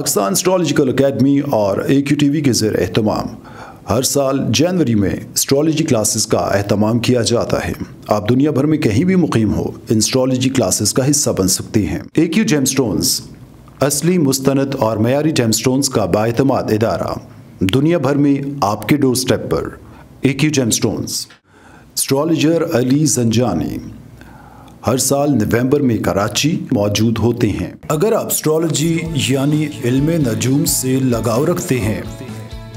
Pakistan astrological academy और AQ TV के ज़ेर एहतमाम हर साल जनवरी में एस्ट्रोलॉजी क्लासेस का एहतमाम किया जाता है। आप दुनिया भर में कहीं भी मुकीम हो, इन एस्ट्रोलॉजी क्लासेस का हिस्सा बन सकते हैं। AQ जेमस्टोन्स असली, मुस्तनद और मयारी जेमस्टोन्स का बाएतमाद इदारा, दुनिया भर में आपके डोर स्टेप पर। AQ gemstones. Astrologer Ali Zanjani हर साल नवंबर में कराची मौजूद होते हैं। अगर आप एस्ट्रोलॉजी यानी इल्मे नजूम से लगाव रखते हैं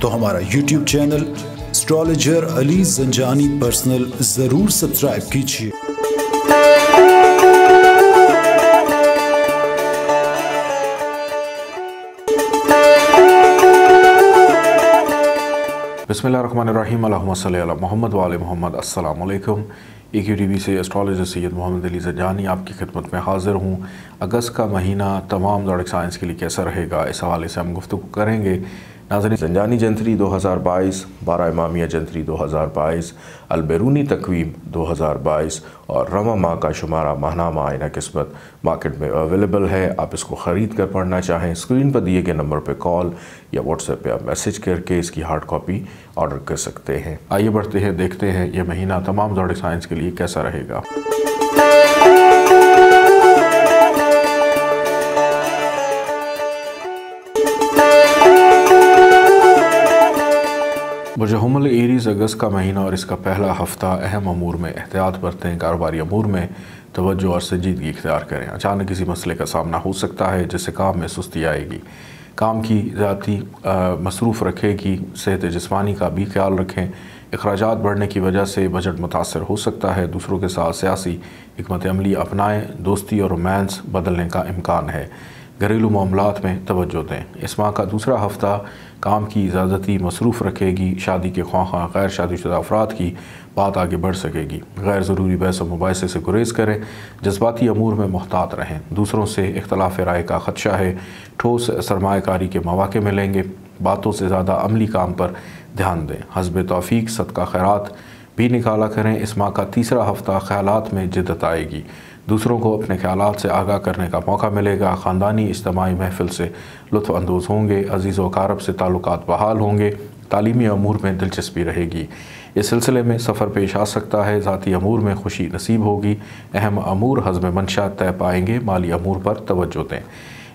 तो हमारा YouTube channel astrologer Ali Zanjani personal ज़रूर सब्सक्राइब कीजिए। बिस्मिल्लाहिर्रहमानिर्रहीम, अल्लाहुम्मा सल्ली अला मुहम्मद व आले मुहम्मद। अस्सलाम वालेकुम। AQ TV से एस्ट्रोलॉजर सैयद मोहम्मद अली जंजानी आपकी खिदमत में हाज़िर हूँ। अगस्त का महीना तमाम ज़ोडिक साइंस के लिए कैसा रहेगा, इस हवाले से हम गुफ्तगू करेंगे। नाज़रीन, जंजानी जंतरी 2022, 12 इमामिया जंतरी 2022, अलबेरूनी तकवीम 2022 और रमा माह का शुमारा माहनामा आइना किस्मत मार्केट में अवेलेबल है। आप इसको ख़रीद कर पढ़ना चाहें, स्क्रीन पर दिए गए नंबर पर कॉल या व्हाट्सएप पे आप मैसेज करके इसकी हार्ड कॉपी ऑर्डर कर सकते हैं। आइए बढ़ते हैं, देखते हैं ये महीना तमाम ज़ोडिक साइंस के लिए कैसा रहेगा। बुर्ज हुमल एरीज़ अगस्त का महीना और इसका पहला हफ्ता अहम अमूर में एहतियात बरतें, कारोबारी अमूर में तवज्जो और संजीदगी इख्तियार करें। अचानक किसी मसले का सामना हो सकता है जिससे काम में सुस्ती आएगी। काम की ज़ाती मसरूफ़ रखेगी। सेहत जिस्मानी का भी ख्याल रखें। अखराजात बढ़ने की वजह से बजट मुतासर हो सकता है। दूसरों के साथ सियासी हिकमत अमली अपनाएं। दोस्ती और रोमांस बदलने का इम्कान है। घरेलू मामलात में तवज्जो दें। इस माह का दूसरा हफ्ता काम की ज़्यादती मसरूफ़ रखेगी। शादी के ख्वाहां गैर शादीशुदा अफराद की बात आगे बढ़ सकेगी। गैर ज़रूरी बहस व मुबाहिसे से गुरेज़ करें। जज्बाती अमूर में मोहतात रहें। दूसरों से इख्तलाफ राय का ख़दशा है। ठोस सरमायाकारी के मौक़े मिलेंगे। बातों से ज़्यादा अमली काम पर ध्यान दें। हस्ब तौफ़ीक सदका खैरात भी निकाला करें। इस माह का तीसरा हफ्ता ख़यालात में जिद्दत आएगी। दूसरों को अपने ख़यालात से आगाह करने का मौका मिलेगा। ख़ानदानी इज्तिमाई महफ़िल से लुत्फ़ अंदोज़ होंगे। अज़ीज़ व अक़ारब से ताल्लुकात बहाल होंगे। तालीमी अमूर में दिलचस्पी रहेगी। इस सिलसिले में सफ़र पेश आ सकता है। ज़ाती अमूर में खुशी नसीब होगी। अहम अमूर हज़्म मंशा तय पाएंगे। माली अमूर पर तवज्जो दें।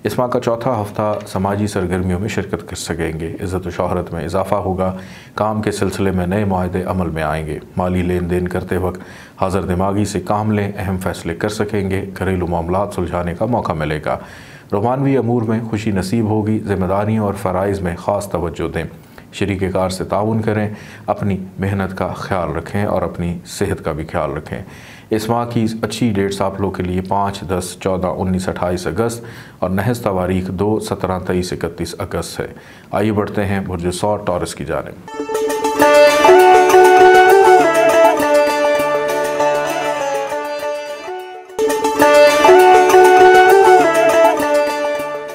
इस माह का चौथा हफ्ता समाजी सरगर्मियों में शिरकत कर सकेंगे। इज़्ज़त व शोहरत में इजाफ़ा होगा। काम के सिलसिले में नए मुआहदे अमल में आएंगे। माली लेन देन करते वक्त हाज़िर दिमागी से काम लें। अहम फ़ैसले कर सकेंगे। घरेलू मामलात सुलझाने का मौका मिलेगा। रोमानवी अमूर में खुशी नसीब होगी। ज़िम्मेदारियों और फ़राइज़ में ख़ास तवज्जो दें। शरीके कार से ताउन करें। अपनी मेहनत का ख्याल रखें और अपनी सेहत का भी ख्याल रखें। इस माह की अच्छी डेट्स आप लोग के लिए 5, 10, 14, 19, 28 अगस्त और नहस तवारीख 2, 17, 23, 31 अगस्त है। आइए बढ़ते हैं बुर्ज सौर टॉरस की जानिब।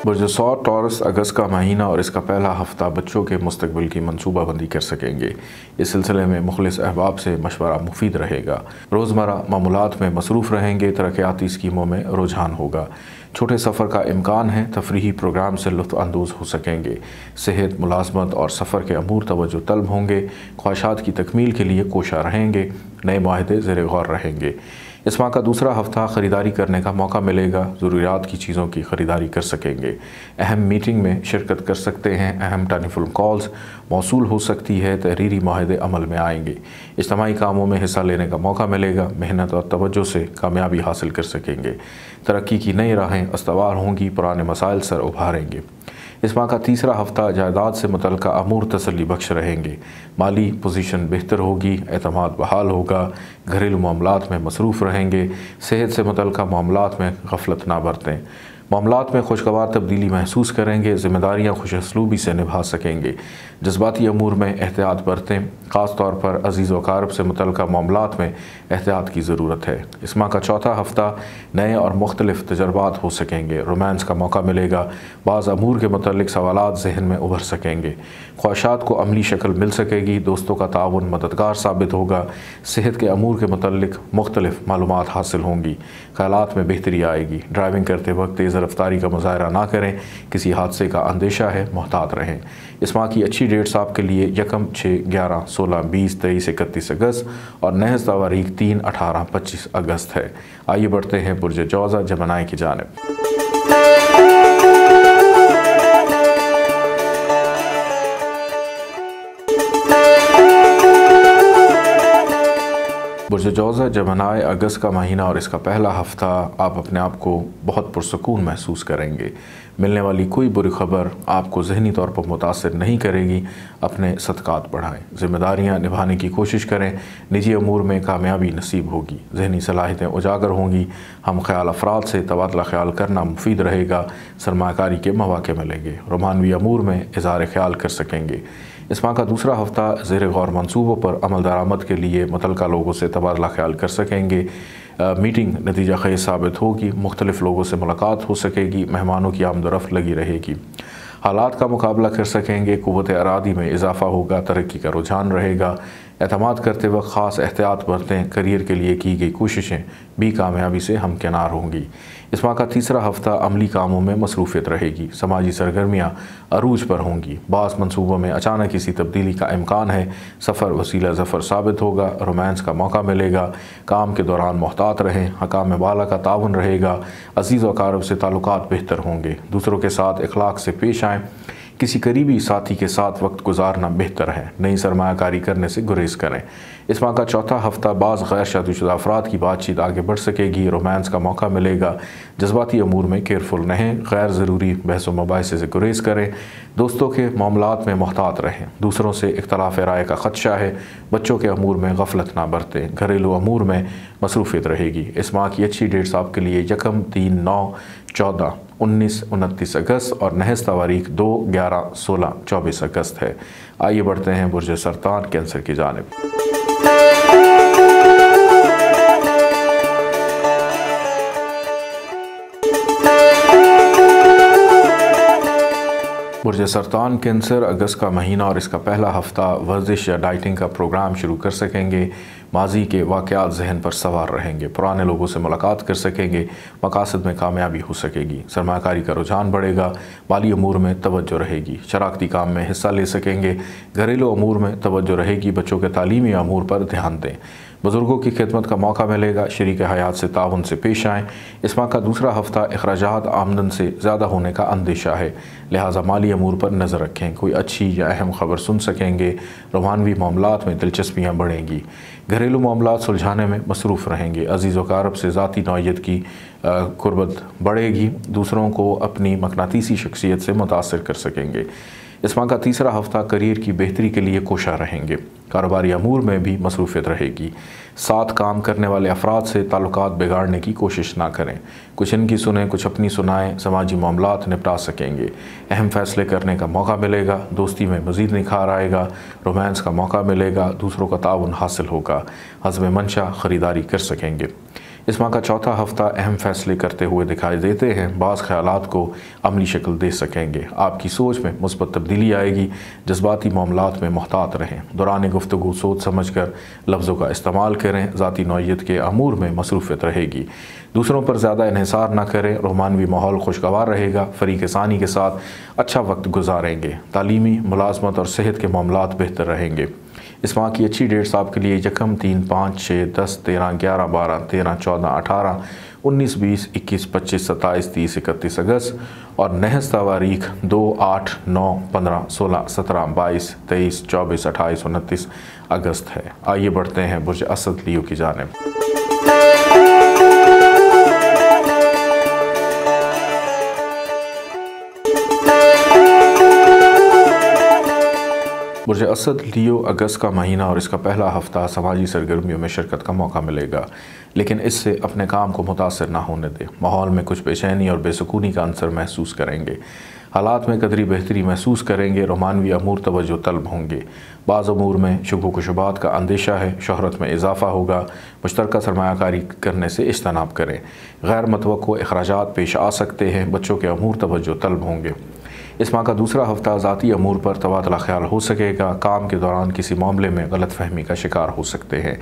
बुर्ज सौर टॉरस अगस्त का महीना और इसका पहला हफ्ता बच्चों के मुस्तकबिल की मनसूबाबंदी कर सकेंगे। इस सिलसिले में मुखलिस अहबाब से मशवरा मुफीद रहेगा। रोज़मर्रा मामूलात में मसरूफ़ रहेंगे। तरक्याती स्कीमों में रुझान होगा। छोटे सफ़र का इम्कान है। तफरीही प्रोग्राम से लुत्फ़ अंदोज़ हो सकेंगे। सेहत, मुलाज़मत और सफ़र के अमूर तवज्जो तलब होंगे। ख्वाहिशात की तकमील के लिए कोशा रहेंगे। नए मुआहदे ज़ेर गौर रहेंगे। इस माह का दूसरा हफ्ता ख़रीदारी करने का मौका मिलेगा। ज़रूरियात की चीज़ों की ख़रीदारी कर सकेंगे। अहम मीटिंग में शिरकत कर सकते हैं। अहम टेलीफोन कॉल्स मौसूल हो सकती है। तहरीरी मुआहदे अमल में आएंगे। इज्तिमाई कामों में हिस्सा लेने का मौका मिलेगा। मेहनत और तवज्जो से कामयाबी हासिल कर सकेंगे। तरक्की की नई राहें अस्तवार होंगी। पुराने मसाइल सर उभारेंगे। इस माह का तीसरा हफ्ता जायदाद से मुतल्लिक़ अमूर तसल्ली बख्श रहेंगे। माली पोजीशन बेहतर होगी। एतमाद बहाल होगा। घरेलू मामलात में मसरूफ़ रहेंगे। सेहत से मुतल्लिक़ मामलात में गफलत ना बरतें। मामलात में खुशगवार तब्दीली महसूस करेंगे। ज़िम्मेदारियाँ खुश असलूबी से निभा सकेंगे। जज्बाती अमूर में एहतियात बरतें। ख़ास तौर पर अज़ीज़ व अक़ारब से मुतल्लिक़ मामलात में एहतियात की ज़रूरत है। इस माह का चौथा हफ्ता नए और मुख्तलिफ़ तजर्बात हो सकेंगे। रोमांस का मौका मिलेगा। बाज़ अमूर के मुतल्लिक़ सवालात ज़हन में उभर सकेंगे। ख्वाहिशात को अमली शक्ल मिल सकेगी। बढ़ेगी, दोस्तों का ताउन मददगार साबित होगा, सेहत के अमूर के मुतल्लिक मुख्तलिफ मालूमात हासिल होंगी, ख़यालात में बेहतरी आएगी। ड्राइविंग करते वक्त तेज़ रफ्तारी का मुज़ाहरा ना करें, किसी हादसे का अंदेशा है, मोहतात रहें। इस माह की अच्छी डेट्स आपके लिए 1, 6, 11, 16, 20, 23, 31 अगस्त और नहज तवारीख 3, 18, 25 अगस्त है। आइए बढ़ते हैं बुर्ज जौज़ा जमनाई की जानिब। बुर्ज जौज़ा जमनाई अगस्त का महीना और इसका पहला हफ्ता आप अपने आप को बहुत पुरसकून महसूस करेंगे। मिलने वाली कोई बुरी खबर आपको ज़हनी तौर पर मुतासिर नहीं करेगी। अपने सदक़ात बढ़ाएं, ज़िम्मेदारियां निभाने की कोशिश करें, निजी अमूर में कामयाबी नसीब होगी, ज़हनी सलाहियतें उजागर होंगी। हम ख्याल अफराद से तबादला ख्याल करना मुफीद रहेगा, सरमाकारी के मौक़े मिलेंगे, रोमानवी अमूर में इज़हार ख्याल कर सकेंगे। इस माह का दूसरा हफ्ता ज़ेर गौर मंसूबों पर अमल दरामद के लिए मुतल्लिक़ा लोगों से तबादला ख्याल कर सकेंगे। मीटिंग नतीजा खेज़ साबित होगी, मुख्तलिफ लोगों से मुलाकात हो सकेगी, मेहमानों की आमदरफ्त लगी रहेगी, हालात का मुकाबला कर सकेंगे, क़ुव्वत इरादी में इजाफ़ा होगा, तरक्की का रुझान रहेगा। एतमाद करते वक्त ख़ास एहतियात बरतें, करियर के लिए की गई कोशिशें भी कामयाबी से हमकिनार होंगी। इस माह का तीसरा हफ्ता अमली कामों में मसरूफ़ियत रहेगी, समाजी सरगर्मियाँ अरूज पर होंगी, बाज़ मनसूबों में अचानक किसी तब्दीली का इम्कान है, सफ़र वसीला ज़फ़र साबित होगा, रोमांस का मौका मिलेगा, काम के दौरान मोहतात रहें, हकाम बाला का ताउन रहेगा, अज़ीज़ व अक़ारिब से ताल्लुकात बेहतर होंगे, दूसरों के साथ इखलाक से पेश आएँ, किसी करीबी साथी के साथ वक्त गुजारना बेहतर है, नई सरमायाकारी करने से गुरेज करें। इस माह का चौथा हफ्ता बाज़ गैर शादीशुदा अफराद की बातचीत आगे बढ़ सकेगी, रोमांस का मौका मिलेगा, जज्बाती अमूर में केयरफुल रहें, गैर ज़रूरी बहस व मुबाहिसे से गुरेज करें, दोस्तों के मामलात में मोहतात रहें, दूसरों से इख्तलाफ राय का ख़दशा है, बच्चों के अमूर में गफलत ना बरतें, घरेलू अमूर में मसरूफ़ियत रहेगी। इस माह की अच्छी डेट्स आपके लिए 1, 3, 9, 14, 19, 29 अगस्त और नहज तवारीख 2, 11, 16, 24 अगस्त है। आइए बढ़ते हैं बुर्ज सरतान कैंसर की जानिब। बुर्ज सरतान कैंसर अगस्त का महीना और इसका पहला हफ्ता वर्जिश या डाइटिंग का प्रोग्राम शुरू कर सकेंगे, माजी के वाक़यात जहन पर सवार रहेंगे, पुराने लोगों से मुलाकात कर सकेंगे, मकासद में कामयाबी हो सकेगी, सरमाकारी का रुझान बढ़ेगा, माली अमूर में तवज्जो रहेगी, शराकती काम में हिस्सा ले सकेंगे, घरेलू अमूर में तवज्जो रहेगी, बच्चों के तालीमी अमूर पर ध्यान दें, बुज़ुर्गों की खिदमत का मौका मिलेगा, शरीक हयात से ताउन से पेश आएँ। इस माह का दूसरा हफ्ता अखराजात आमदन से ज़्यादा होने का अंदेशा है, लिहाजा माली अमूर पर नज़र रखें, कोई अच्छी या अहम खबर सुन सकेंगे, रोमानवी मामलात में दिलचस्पियाँ बढ़ेंगी, घरेलू मामलात सुलझाने में मसरूफ़ रहेंगे, अज़ीज़ व अक़ारिब से ज़ाती नौइयत की कुर्बत बढ़ेगी, दूसरों को अपनी मकनातीसी शख्सियत से मुतासिर कर सकेंगे। इस माह का तीसरा हफ्ता करियर की बेहतरी के लिए कोशा रहेंगे, कारोबारी अमूर में भी मसरूफ़ियत रहेगी, साथ काम करने वाले अफराद से ताल्लुकात बिगाड़ने की कोशिश ना करें, कुछ इनकी सुनें कुछ अपनी सुनाएं, समाजी मामलात निपटा सकेंगे, अहम फैसले करने का मौका मिलेगा, दोस्ती में मज़ीद निखार आएगा, रोमांस का मौका मिलेगा, दूसरों का ताउन हासिल होगा, हज़्म मंशा ख़रीदारी कर सकेंगे। इस माह का चौथा हफ्ता अहम फैसले करते हुए दिखाई देते हैं, बाज़ ख़यालात को अमली शक्ल दे सकेंगे, आपकी सोच में मुस्बत तब्दीली आएगी, जज्बाती मामलात में मोहतात रहें, दौरान गुफ्तगू सोच समझ कर लफ्ज़ों का इस्तेमाल करें, ज़ाती नौइयत के अमूर में मसरूफ़ियत रहेगी, दूसरों पर ज़्यादा इन्हिसार न करें, रोमानवी माहौल खुशगवार रहेगा, फ़रीक़ सानी के साथ अच्छा वक्त गुजारेंगे, तालीमी मुलाज़मत और सेहत के मामलात बेहतर रहेंगे। इस माह की अच्छी डेट्स आपके लिए 1, 3, 5, 6, 10, 13, 11, 12, 13, 14, 18, 19, 20, 21, 25, 27, 30, 31 अगस्त और नहज तवारीख 2, 8, 9, 15, 16, 17, 22, 23, 24, 28, 29 अगस्त है। आइए बढ़ते हैं बुर्ज असद लियो की जानिब। बुर्ज असद लियो अगस्त का महीना और इसका पहला हफ्ता समाजी सरगर्मियों में शिरकत का मौका मिलेगा, लेकिन इससे अपने काम को मुतासर ना होने दें, माहौल में कुछ बेचैनी और बेसुकूनी का अंसर महसूस करेंगे, हालात में कदरी बेहतरी महसूस करेंगे, रोमानवी अमूर तवज्जो तलब होंगे, बाज़ अमूर में शुबह शुबात का अंदेशा है, शोहरत में इजाफ़ा होगा, मुश्तरका सरमायाकारी करने से इज्तनाब करें, गैर मतवक्को अखराजात पेश आ सकते हैं, बच्चों के अमूर तवज्जो तलब होंगे। इस माह का दूसरा हफ्ता ज़ाती अमूर पर तबादला ख्याल हो सकेगा। काम के दौरान किसी मामले में गलतफहमी का शिकार हो सकते हैं।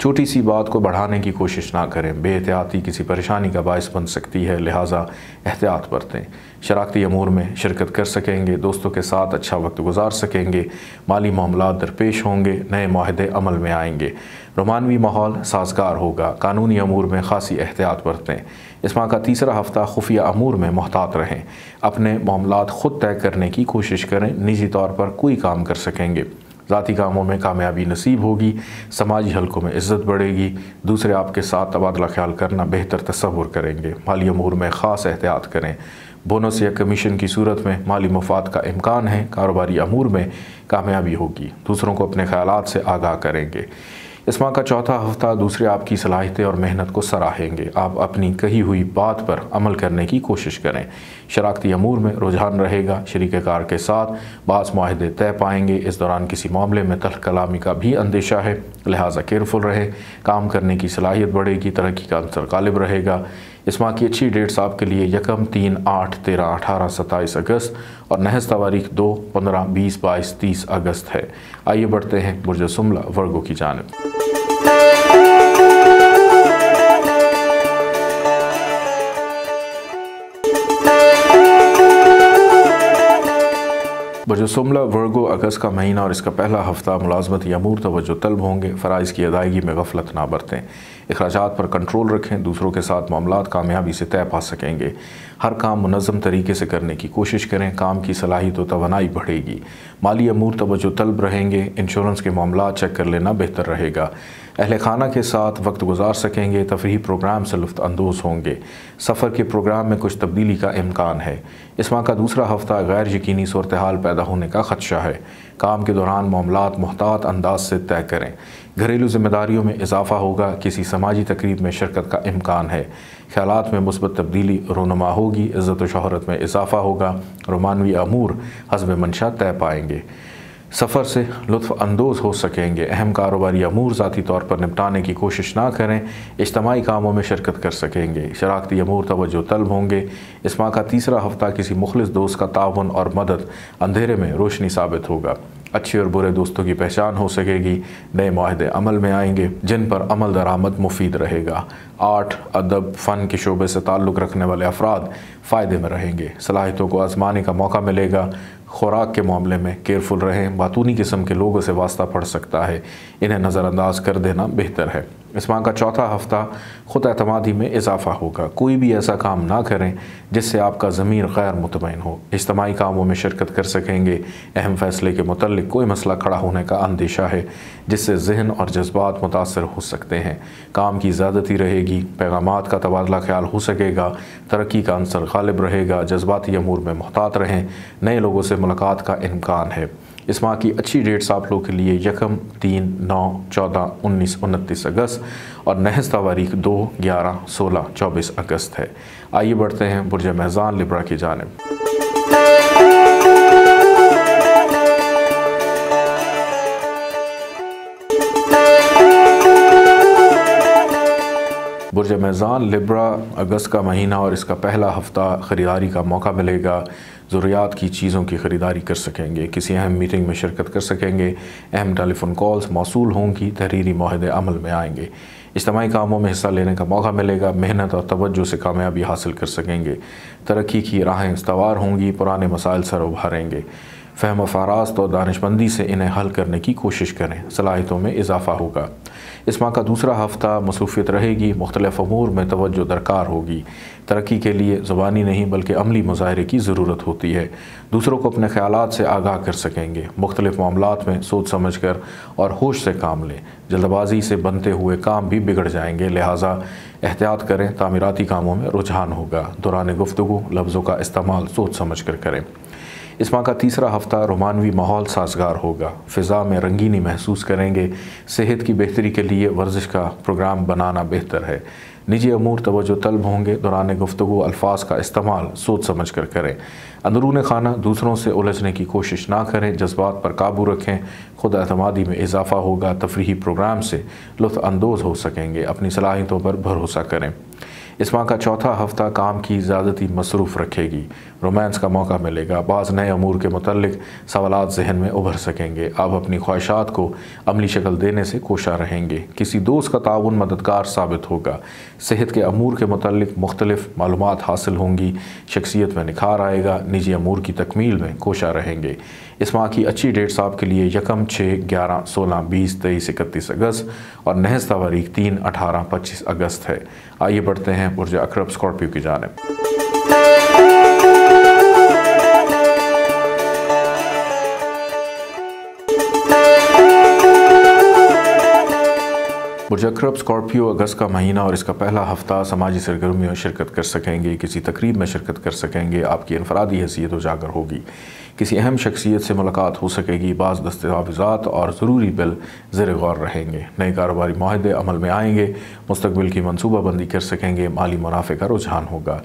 छोटी सी बात को बढ़ाने की कोशिश ना करें, बेएहतियाती किसी परेशानी का बायस बन सकती है, लिहाजा एहतियात बरतें। शराकती अमूर में शिरकत कर सकेंगे, दोस्तों के साथ अच्छा वक्त गुजार सकेंगे, माली मामलात दरपेश होंगे, नए माहदे अमल में आएंगे, रोमानवी माहौल साजगार होगा। कानूनी अमूर में खासी एहतियात बरतें। इस माह का तीसरा हफ्ता खुफिया अमूर में मोहतात रहें, अपने मामलात खुद तय करने की कोशिश करें, निजी तौर पर कोई काम कर सकेंगे। ज़ाती कामों में कामयाबी नसीब होगी, समाजी हलकों में इज़्ज़त बढ़ेगी, दूसरे आपके साथ तबादला ख्याल करना बेहतर तसव्वुर करेंगे। माली अमूर में ख़ास एहतियात करें। बोनस या कमीशन की सूरत में माली मफाद का इम्कान है। कारोबारी अमूर में कामयाबी होगी, दूसरों को अपने ख़यालात से आगाह करेंगे। इस माह का चौथा हफ्ता दूसरे आपकी सलाहियतें और मेहनत को सराहेंगे। आप अपनी कही हुई बात पर अमल करने की कोशिश करें। शराकती अमूर में रुझान रहेगा, शरीक कार के साथ बाज़ मुआहदे तय पाएंगे। इस दौरान किसी मामले में तल्ख कलामी का भी अंदेशा है, लिहाजा केयरफुल रहे। काम करने की सलाहियत बढ़ेगी, तरक्की का अंसर गालिब रहेगा। इस माह की अच्छी डेट्स आपके लिए 1, 3, 8, 13, 18, 27 अगस्त और नहज तवारीख 2, 15, 20, 22, 30 अगस्त है। आइए बढ़ते हैं बुर्ज सुमला वर्गो की जानिब। बुर्ज सुमला वर्गो अगस्त का महीना और इसका पहला हफ्ता मुलाजमती अमूर तवज्जो तलब होंगे। फ़राइज़ की अदायगी में गफलत ना बरतें, अखराजात पर कंट्रोल रखें, दूसरों के साथ मामलात कामयाबी से तय पा सकेंगे। हर काम मुनज़्ज़म तरीके से करने की कोशिश करें, काम की सलाहियत व तवानाई बढ़ेगी। माली अमूर तवज्जो तलब रहेंगे, इंश्योरेंस के मामलात चेक कर लेना बेहतर रहेगा। अहले खाना के साथ वक्त गुजार सकेंगे, तफरीही प्रोग्राम से लुत्फ़ अंदोज़ होंगे। सफ़र के प्रोग्राम में कुछ तब्दीली का इम्कान है। इस माह का दूसरा हफ्ता गैर यकीनी सूरत हाल पैदा होने का ख़दशा है। काम के दौरान मामलात मुहतात अंदाज से तय करें। घरेलू जिम्मेदारियों में इजाफा होगा, किसी समाजी तकरीब में शिरकत का इम्कान है। ख्यालात में मुस्बत तब्दीली रोनुमा होगी, इज़्ज़त व शोहरत में इजाफा होगा। रोमानवी अमूर हस्ब मंशा तय पाएंगे, सफ़र से लुत्फ़ अंदोज़ हो सकेंगे। अहम कारोबारी अमूर ज़ाती तौर पर निपटाने की कोशिश ना करें, इज्तमाई कामों में शिरकत कर सकेंगे। शराकती अमूर तवज्जो तलब होंगे। इस माह का तीसरा हफ्ता किसी मुखलिस दोस्त का ताउन और मदद अंधेरे में रोशनी साबित होगा। अच्छे और बुरे दोस्तों की पहचान हो सकेगी। नए मुआहदे अमल में आएंगे जिन पर अमल दरामद मुफीद रहेगा। आर्ट, अदब, फ़न के शोबे से ताल्लुक़ रखने वाले अफराद फ़ायदे में रहेंगे। सलाहियतों को आजमाने का मौका मिलेगा। खुराक के मामले में केयरफुल रहें, बातूनी किस्म के लोगों से वास्ता पड़ सकता है, इन्हें नज़रअंदाज कर देना बेहतर है। इस माह का चौथा हफ्ता खुद एतमादी में इजाफा होगा। कोई भी ऐसा काम ना करें जिससे आपका ज़मीर गैर मुतमईन हो। इज्तमाई कामों में शिरकत कर सकेंगे। अहम फैसले के मुतल्लिक़ कोई मसला खड़ा होने का अंदेशा है जिससे जहन और जज्बात मुतासर हो सकते हैं। काम की ज़्यादती रहेगी, पैगामात का तबादला ख्याल हो सकेगा, तरक्की का अंसर गालिब रहेगा। जज्बाती अमूर में मुहतात रहें, नए लोगों से मुलाकात का इम्कान है। इस माह की अच्छी डेट्स आप लोगों के लिए 1, 3, 9, 14, 19, 29 अगस्त और नहज तवारीख 2, 11, 16, 24 अगस्त है। आइए बढ़ते हैं बुर्ज मेज़ान लिब्रा की जानिब। बुर्ज मेज़ान लिब्रा अगस्त का महीना और इसका पहला हफ्ता ख़रीदारी का मौका मिलेगा। ज़रूरियात की चीज़ों की ख़रीदारी कर सकेंगे, किसी अहम मीटिंग में शिरकत कर सकेंगे। अहम टेलीफोन कॉल्स मौसूल होंगी, तहरीरी मुआहदे अमल में आएंगे। इज्तमाई कामों में हिस्सा लेने का मौका मिलेगा। मेहनत और तवज्जो से कामयाबी हासिल कर सकेंगे। तरक्की की राहें इस्तवार होंगी, पुराने मसाइल सर उभारेंगे। फ़हम फ़रास्त और दानिशमंदी से इन्हें हल करने की कोशिश करें, सलाहियतों में इजाफा होगा। इस माह का दूसरा हफ्ता मसरूफ़ियत रहेगी, मुख्तलिफ़ अमूर में तवज्जो दरकार होगी। तरक्की के लिए ज़ुबानी नहीं बल्कि अमली मुज़ाहरे की ज़रूरत होती है। दूसरों को अपने ख़यालात से आगाह कर सकेंगे। मुख्तलिफ़ मामलात में सोच समझ कर और होश से काम लें। जल्दबाजी से बनते हुए काम भी बिगड़ जाएंगे, लिहाजा एहतियात करें। तामीराती कामों में रुझान होगा। दौरान गुफ्तगू लफ्ज़ों का इस्तेमाल सोच समझ कर करें। इस माह का तीसरा हफ्ता रोमानवी माहौल साजगार होगा। फ़िज़ा में रंगीनी महसूस करेंगे। सेहत की बेहतरी के लिए वर्जिश का प्रोग्राम बनाना बेहतर है। निजी अमूर तवज्जो तलब होंगे। दौरान गुफ्तगू अल्फाज का इस्तेमाल सोच समझ कर करें। अंदरून खाना दूसरों से उलझने की कोशिश ना करें। जज्बात पर काबू रखें। खुद एतमादी में इजाफा होगा। तफरीही प्रोग्राम से लुत्फ़ अंदोज़ हो सकेंगे। अपनी सलाहियतों पर भरोसा करें। इस माह का चौथा हफ्ता काम की ज़्यादती मसरूफ़ रखेगी। रोमांस का मौका मिलेगा। बाज़ नए अमूर के मुतल्लिक सवालात जहन में उभर सकेंगे। आप अपनी ख्वाहिशात को अमली शक्ल देने से कोशा रहेंगे। किसी दोस्त का ताउन मददगार साबित होगा। सेहत के अमूर के मुतल्लिक मुख्तलिफ मालूमात हासिल होंगी। शख्सियत में निखार आएगा। निजी अमूर की तकमील में कोशा रहेंगे। इस माह की अच्छी डेट्स आपके लिए 1, 6, 11, 16, 20, 23, 31 अगस्त और नहस तारीख 3, 18, 25 अगस्त है। आइए बढ़ते हैं बुर्ज अकरब स्कॉर्पियो की जानिब। बुर्ज अकरब स्कॉर्पियो अगस्त का महीना और इसका पहला हफ्ता समाजी सरगर्मियों में शिरकत कर सकेंगे। किसी तकरीब में शिरकत कर सकेंगे। आपकी इनफरादी हैसियत उजागर होगी। किसी अहम शख्सियत से मुलाकात हो सकेगी। बाज़ दस्तावेज़ात और ज़रूरी बिल ज़ेर गौर रहेंगे। नए कारोबारी माहदे अमल में आएंगे। मुस्तकबिल की मनसूबाबंदी कर सकेंगे। माली मुनाफे का रुझान होगा।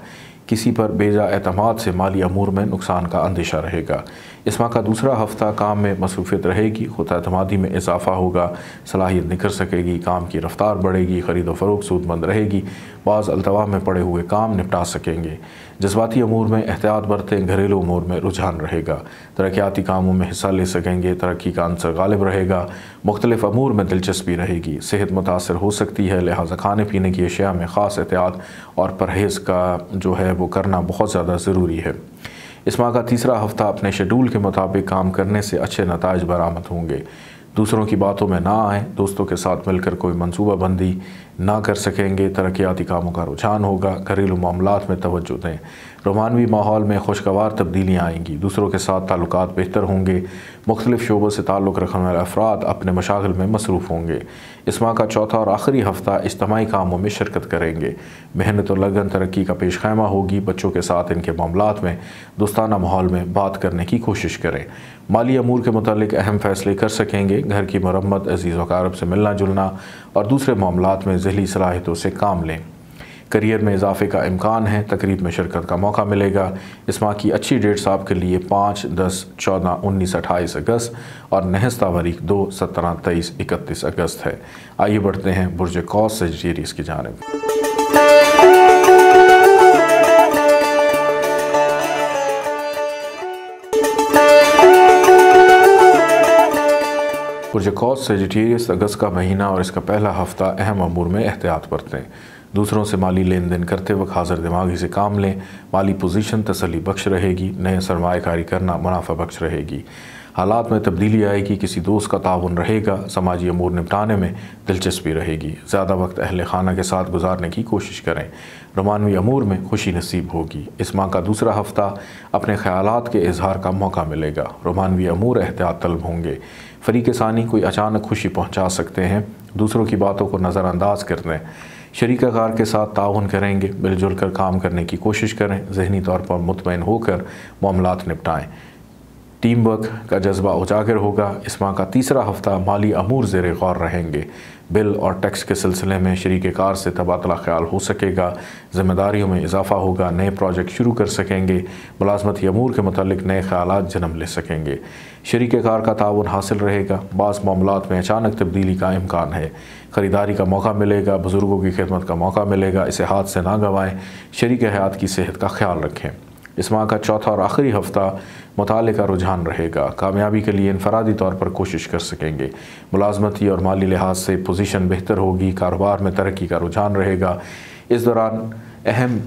किसी पर बेजा एतमाद से माली अमूर में नुकसान का अंदेशा रहेगा। इस माह का दूसरा हफ्ता काम में मसरूफियत रहेगी। खुद एतमादी में इजाफा होगा। सलाहियत निखर सकेगी। काम की रफ्तार बढ़ेगी। ख़रीद व फ़रोख्त सूदमंद रहेगी। बाज़ अल्तवा में पड़े हुए काम निपटा सकेंगे। जज्बाती अमूर में एहतियात बरतें। घरेलू अमूर में रुझान रहेगा। तरक्याती कामों में हिस्सा ले सकेंगे। तरक्की का अंसर गालिब रहेगा। मुख्तलिफ अमूर में दिलचस्पी रहेगी। सेहत मुतासर हो सकती है, लिहाजा खाने पीने की अशिया में ख़ास एहतियात और परहेज़ का जो है वो करना बहुत ज़्यादा ज़रूरी है। इस माह का तीसरा हफ्ता अपने शेड्यूल के मुताबिक काम करने से अच्छे नताइज बरामद होंगे। दूसरों की बातों में ना आएँ। दोस्तों के साथ मिलकर कोई मनसूबाबंदी ना कर सकेंगे। तरक्याती कामों का रुझान होगा। घरेलू मामलात में तवज्जो दें। रोमानवी माहौल में खुशगवार तब्दीलियाँ आएंगी। दूसरों के साथ ताल्लुकात बेहतर होंगे। मुख्तलिफ शोबों से ताल्लुक़ रखने वाले अफराद अपने मशागिल में मसरूफ़ होंगे। इस माह का चौथा और आखिरी हफ्ता इज्तिमाई कामों में शिरकत करेंगे। मेहनत और लगन तरक्की का पेश खैमा होगी। बच्चों के साथ इनके मामलात में दोस्ताना माहौल में बात करने की कोशिश करें। माली अमूर के मुतालिक अहम फ़ैसले कर सकेंगे। घर की मरम्मत, अजीज़ व अक़ारिब से मिलना जुलना और दूसरे मामलात में ज़हनी सलाहियतों से काम लें। करियर में इजाफे का इम्कान है। तकरीब में शिरकत का मौका मिलेगा। इस माह की अच्छी डेट्स आपके लिए 5, 10, 14, 19, 28 अगस्त और नहस तारीख 2, 17, 23, 31 अगस्त है। आइए बढ़ते हैं बुर्ज कौस सजिटेरियस की जानिब। बुर्ज कौस सजिटेरियस अगस्त का महीना और इसका पहला हफ्ता अहम अमूर में एहतियात बरतें। दूसरों से माली लेन देन करते वक्त हाजिर दिमागी से काम लें। माली पोजीशन तसल्ली बख्श रहेगी। नए सरमायाकारी करना मुनाफा बख्श रहेगी। हालात में तब्दीली आएगी। किसी दोस्त का ताउन रहेगा। समाजी अमूर निपटाने में दिलचस्पी रहेगी। ज़्यादा वक्त अहले खाना के साथ गुजारने की कोशिश करें। रोमानवी अमूर में खुशी नसीब होगी। इस माह का दूसरा हफ्ता अपने ख़यालात के इजहार का मौका मिलेगा। रोमानवी अमूर एहतियात तलब होंगे। फ़रीक़ सानी कोई अचानक खुशी पहुँचा सकते हैं। दूसरों की बातों को नज़रअंदाज कर दें। शरीका कार के साथ ताउन करेंगे। मिलजुल कर काम करने की कोशिश करें। ज़हनी तौर पर मुतमईन होकर मामलात निपटाएँ। टीम वर्क का जज्बा उजागर होगा। इस माह का तीसरा हफ्ता माली अमूर ज़ेर गौर रहेंगे। बिल और टैक्स के सिलसिले में शरीक कार से तबादला ख्याल हो सकेगा। ज़िम्मेदारियों में इजाफा होगा। नए प्रोजेक्ट शुरू कर सकेंगे। मुलाजमती अमूर के मुतालिक नए ख्यालात जन्म ले सकेंगे। शरीक कार का ताउन हासिल रहेगा। बाज़ मामलात में अचानक तब्दीली का इम्कान है। ख़रीदारी का मौका मिलेगा। बुज़ुर्गों की खिदमत का मौका मिलेगा। इसे हाथ से ना गंवाएँ। शरीक हयात की सेहत का ख्याल रखें। इस माह का चौथा और आखिरी हफ्ता मुताले का रुझान रहेगा। कामयाबी के लिए इनफरादी तौर पर कोशिश कर सकेंगे। मुलाजमती और माली लिहाज से पोजीशन बेहतर होगी। कारोबार में तरक्की का रुझान रहेगा। इस दौरान अहम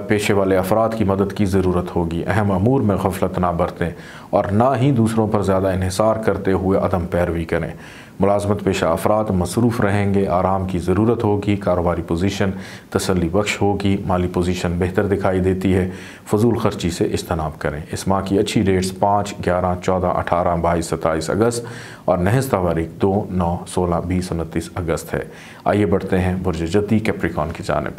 पेशे वाले अफराद की मदद की ज़रूरत होगी। अहम अमूर में गफलत ना बरतें और ना ही दूसरों पर ज़्यादा इन्हिसार करते हुए अदम पैरवी करें। मुलाजमत पेशा अफराद मसरूफ़ रहेंगे। आराम की ज़रूरत होगी। कारोबारी पोजीशन तसल्ली बख्श होगी। माली पोजीशन बेहतर दिखाई देती है। फजूल खर्ची से इज्तनाब करें। इस माह की अच्छी डेट्स 5, 11, 14, 18, 22, 27 अगस्त और नहस तारीख 2, 9, 16, 20, 29 अगस्त है। आइए बढ़ते हैं बुर्ज जद्दी कैप्रिकॉर्न की जानिब।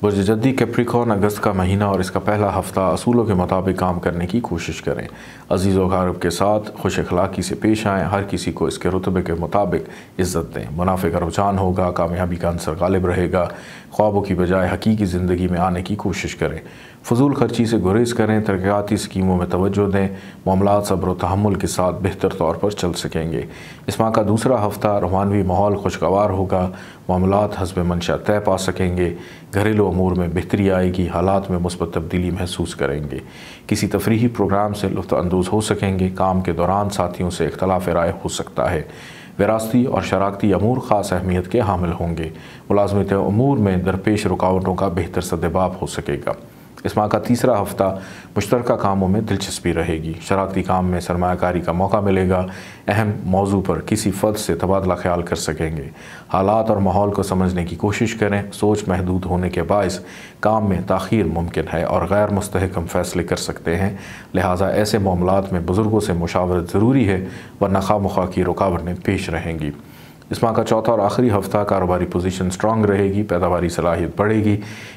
बुर्ज जद्दी कैप्रिकॉर्न अगस्त का महीना और इसका पहला हफ्ता असूलों के मुताबिक काम करने की कोशिश करें। अजीज़ व अक़ारिब के साथ खुश अखलाक़ी से पेश आएँ। हर किसी को इसके रुतबे के मुताबिक इज़्ज़त दें। मुनाफे का रुझान होगा। कामयाबी का अंसर गालिब रहेगा। ख्वाबों की बजाय हकीकी ज़िंदगी में आने की कोशिश करें। फजूल खर्ची से गुरेज करें, तरक्याती स्कीमों में तवज्जो दें, मामलात सब्र व तहम्मुल के साथ बेहतर तौर पर चल सकेंगे। इस माह का दूसरा हफ्ता रूहानी माहौल खुशगवार होगा, मामलात हस्ब मंशा तय पा सकेंगे, घरेलू अमूर में बेहतरी आएगी, हालात में मुस्बत तब्दीली महसूस करेंगे, किसी तफरीही प्रोग्राम से लुत्फ़ अंदोज़ हो सकेंगे, काम के दौरान साथियों से इख्तलाफ राय हो सकता है, विरासती और शराकती अमूर ख़ास अहमियत के हामिल होंगे, मुलाज़मत अमूर में दरपेश रुकावटों का बेहतर सद्दबाब हो सकेगा। इस माह का तीसरा हफ्ता मुश्तरका कामों में दिलचस्पी रहेगी, शराकती काम में सरमायाकारी का मौका मिलेगा, अहम मौजू पर किसी फ़र्द से तबादला ख्याल कर सकेंगे, हालात और माहौल को समझने की कोशिश करें, सोच महदूद होने के बायस काम में ताख़ीर मुमकिन है और गैर मुस्तहकम फ़ैसले कर सकते हैं, लिहाजा ऐसे मामलात में बुज़ुर्गों से मुशावरत ज़रूरी है वरना खामख्वाह की रुकावटें पेश रहेंगी। इस माह का चौथा और आखिरी हफ्ता कारोबारी पोजीशन स्ट्रॉन्ग रहेगी, पैदावारी सलाहियत बढ़ेगी,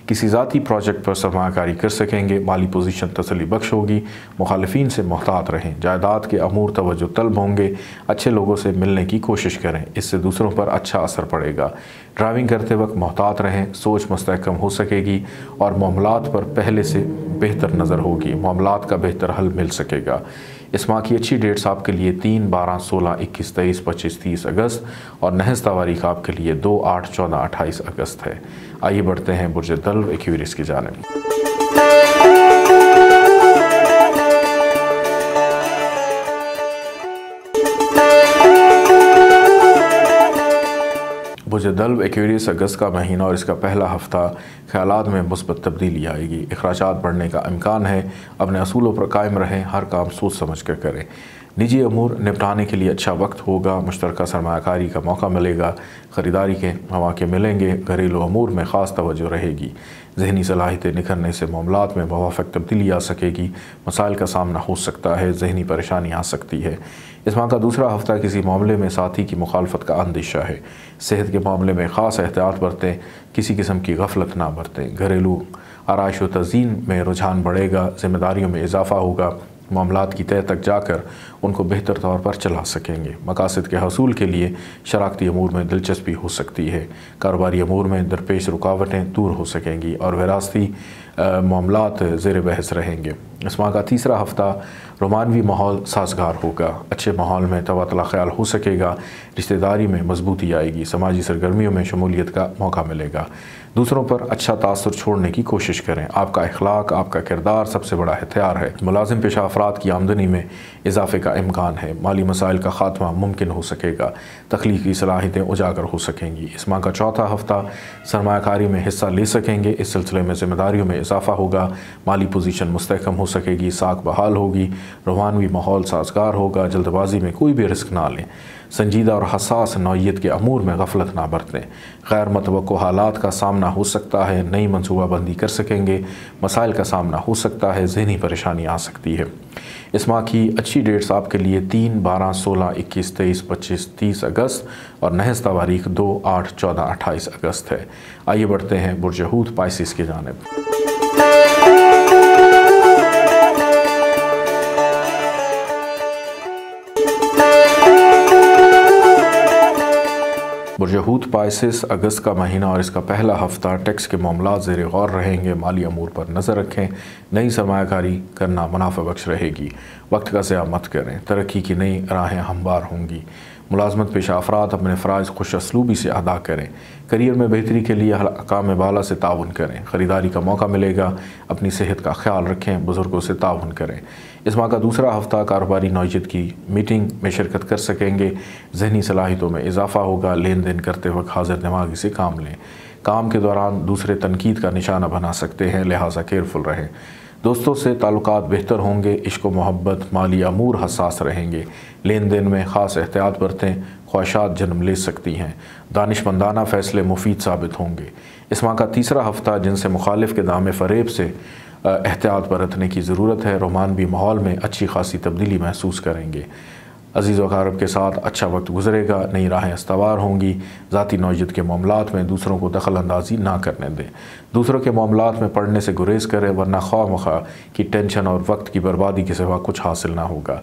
किसी ज़ाती प्रोजेक्ट पर सरमायाकारी कर सकेंगे, माली पोजीशन तसल्ली बख्श होगी, मुखालिफिन से मोहतात रहें, जायदाद के अमूर तवज्जो तलब होंगे, अच्छे लोगों से मिलने की कोशिश करें, इससे दूसरों पर अच्छा असर पड़ेगा। ड्राइविंग करते वक्त मोहतात रहें, सोच मुस्तहकम हो सकेगी और मामलात पर पहले से बेहतर नज़र होगी, मामलात का बेहतर हल मिल सकेगा। इस माह की अच्छी डेट्स आपके लिए 3, 12, 16, 21, 23, 25, 30 अगस्त और नहस तारीख आपके लिए 2, 8, 14, 28 अगस्त है। आइए बढ़ते हैं बुर्ज दल्व एक्वेरियस की जानिब। बुर्ज दल्व एक्वेरियस अगस्त का महीना और इसका पहला हफ्ता ख्यालात में मुस्बत तब्दीली आएगी, अखराजात बढ़ने का इम्कान है, अपने असूलों पर कायम रहें, हर काम सोच समझ कर करें, निजी अमूर निपटाने के लिए अच्छा वक्त होगा, मुश्तरका सरमायाकारी का मौका मिलेगा, ख़रीदारी के मौके मिलेंगे, घरेलू अमूर में ख़ास तवज्जो रहेगी, जहनी सलाहियतें निखरने से मामलात में मुवाफ़क़ तब्दीली आ सकेगी, मसाइल का सामना हो सकता है, जहनी परेशानी आ सकती है। इस माह का दूसरा हफ्ता किसी मामले में साथी की मुखालफत का अंदेशा है, सेहत के मामले में ख़ास एहतियात बरतें, किसी किस्म की गफलत ना बरतें, घरेलू आराइश व तज़ीन में रुझान बढ़ेगा, ज़िम्मेदारियों में इजाफ़ा होगा, मामलात की तय तक जाकर उनको बेहतर तौर पर चला सकेंगे, मकासद के हसूल के लिए शराकती अमूर में दिलचस्पी हो सकती है, कारोबारी अमूर में दरपेश रुकावटें दूर हो सकेंगी और विरासती मामलात ज़ेर बहस रहेंगे। इस माह का तीसरा हफ्ता रोमानवी माहौल साजगार होगा, अच्छे माहौल में तबादला ख्याल हो सकेगा, रिश्तेदारी में मजबूती आएगी, समाजी सरगर्मियों में शमूलियत का मौका मिलेगा, दूसरों पर अच्छा तासुर छोड़ने की कोशिश करें, आपका अखलाक आपका किरदार सबसे बड़ा हथियार है, मुलाजिम पेशा अफराद की आमदनी में इजाफे का इम्कान है, माली मसाइल का खात्मा मुमकिन हो सकेगा, तख्लीकी सलाहियतें उजागर हो सकेंगी। इस माह का चौथा हफ्ता सरमायाकारी में हिस्सा ले सकेंगे, इस सिलसिले में ज़िम्मेदारियों में इजाफा होगा, माली पोजीशन मुस्तहकम हो सकेगी, साख बहाल होगी, रूहानी माहौल साजगार होगा, जल्दबाजी में कोई भी रिस्क ना लें, संजीदा और हसास नौइयत के अमूर में गफलत ना बरतें, गैर मतवक्को हालात का सामना हो सकता है, नई मनसूबाबंदी कर सकेंगे, मसाइल का सामना हो सकता है, जहनी परेशानी आ सकती है। इस माह की अच्छी डेट्स आपके लिए 3, 12, 16, 21, 23, 25, 30 अगस्त और नहस तारीख 2, 8, 14, 28 अगस्त है। आइए बढ़ते हैं बुर्ज हूत पाइसिस की जानिब। बुर्ज हूत पाइसिस अगस्त का महीना और इसका पहला हफ्ता टैक्स के मामलात ज़ेर गौर रहेंगे, माली अमूर पर नज़र रखें, नई सरमायाकारी करना मुनाफा बख्श रहेगी, वक्त का ज़या मत करें, तरक्की की नई राहें हमवार होंगी, मुलाजमत पेशा अफराद अपने फ़राइज़ खुश असलूबी से अदा करें, करियर में बेहतरी के लिए हकाम बाला से ताउन करें, ख़रीदारी का मौका मिलेगा, अपनी सेहत का ख्याल रखें, बुज़ुर्गों से ताउन करें। इस माह का दूसरा हफ्ता कारोबारी नौइयत की मीटिंग में शिरकत कर सकेंगे, जहनी सलाहियतों में इजाफ़ा होगा, लेन देन करते वक्त हाजिर दिमागी से काम लें, काम के दौरान दूसरे तनकीद का निशाना बना सकते हैं, लिहाजा केयरफुल रहें, दोस्तों से ताल्लुकात बेहतर होंगे, इश्क व मोहब्बत माली अमूर हसास रहेंगे, लेन देन में ख़ास एहतियात बरतें, ख्वाहिशात जन्म ले सकती हैं, दानिशमंदाना फ़ैसले मुफीद साबित होंगे। इस माह का तीसरा हफ्ता जिनसे मुखालिफ के दाम फ़रेब से एहतियात बरतने की ज़रूरत है, रोमानवी माहौल में अच्छी खासी तब्दीली महसूस करेंगे, अज़ीज़ व अक़ारब के साथ अच्छा वक्त गुजरेगा, नई राहें अस्तवार होंगी, ज़ाती नौइयत के मामलात में दूसरों को दखल अंदाजी ना करने दें, दूसरों के मामलात में पढ़ने से गुरेज करें, वरना ख्वाह मख्वाह की टेंशन और वक्त की बर्बादी के सिवा कुछ हासिल ना होगा।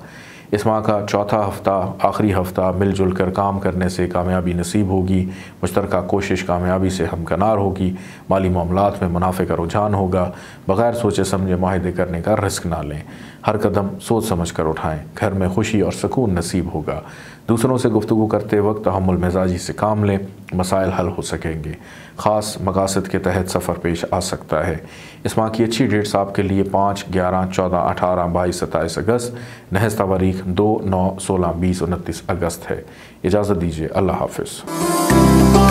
इस माह का चौथा हफ्ता, आखिरी हफ्ता मिलजुल कर काम करने से कामयाबी नसीब होगी। मुश्तरका कोशिश कामयाबी से हमकनार होगी। माली मामलात में मुनाफे का रुझान होगा। बग़ैर सोचे समझे माहिदे करने का रिस्क ना लें। हर कदम सोच समझ कर उठाएं। घर में खुशी और सुकून नसीब होगा। दूसरों से गुफ्तगू करते वक्त तहम्मुल मिजाजी से काम लें, मसाइल हल हो सकेंगे। ख़ास मकासद के तहत सफ़र पेश आ सकता है। इस माह की अच्छी डेट्स आपके लिए 5, 11, 14, 18, 22, 27 अगस्त, नहस तारीख 2, 9, 16, 20, 29 अगस्त है। इजाज़त दीजिए। अल्लाह हाफ़िज़।